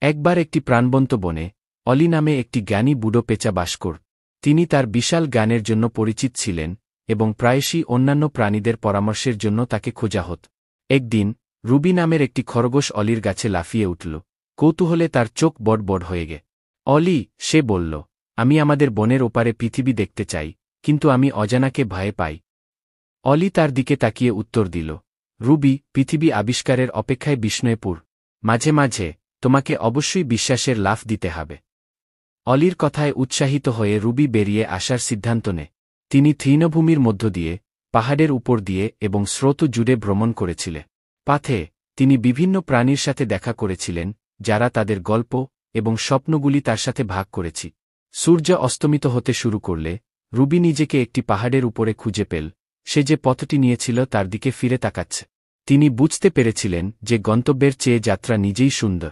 একবার একটি প্রাণবন্ত বনে অলি নামে একটি জ্ঞানী বুড়ো পেঁচা বাস করত। তিনি তার বিশাল জ্ঞানের জন্য পরিচিত ছিলেন এবং প্রায়শই অন্যান্য প্রাণীদের পরামর্শের জন্য তাকে খোঁজা হত। একদিন রুবি নামের একটি খরগোশ অলির গাছে লাফিয়ে উঠল। কৌতূহলে তার চোখ বড় বড় হয়ে গে। অলি, সে বলল, আমি আমাদের বনের ওপারে পৃথিবী দেখতে চাই, কিন্তু আমি অজানাকে ভয় পাই। অলি তার দিকে তাকিয়ে উত্তর দিল, রুবি, পৃথিবী আবিষ্কারের অপেক্ষায় বিস্ময়পুর। মাঝে মাঝে তোমাকে অবশ্যই বিশ্বাসের লাফ দিতে হবে। অলির কথায় উৎসাহিত হয়ে রুবি বেরিয়ে আসার সিদ্ধান্ত নেয়। তিনি তৃণভূমির মধ্য দিয়ে, পাহাড়ের উপর দিয়ে এবং স্রোত জুড়ে ভ্রমণ করেছিলেন। পথে তিনি বিভিন্ন প্রাণীর সাথে দেখা করেছিলেন, যারা তাদের গল্প এবং স্বপ্নগুলি তার সাথে ভাগ করেছি। সূর্য অস্তমিত হতে শুরু করলে রুবি নিজেকে একটি পাহাড়ের উপরে খুঁজে পেল। সে যে পথটি নিয়েছিল তার দিকে ফিরে তাকাচ্ছে। তিনি বুঝতে পেরেছিলেন যে গন্তব্যের চেয়ে যাত্রা নিজেই সুন্দর।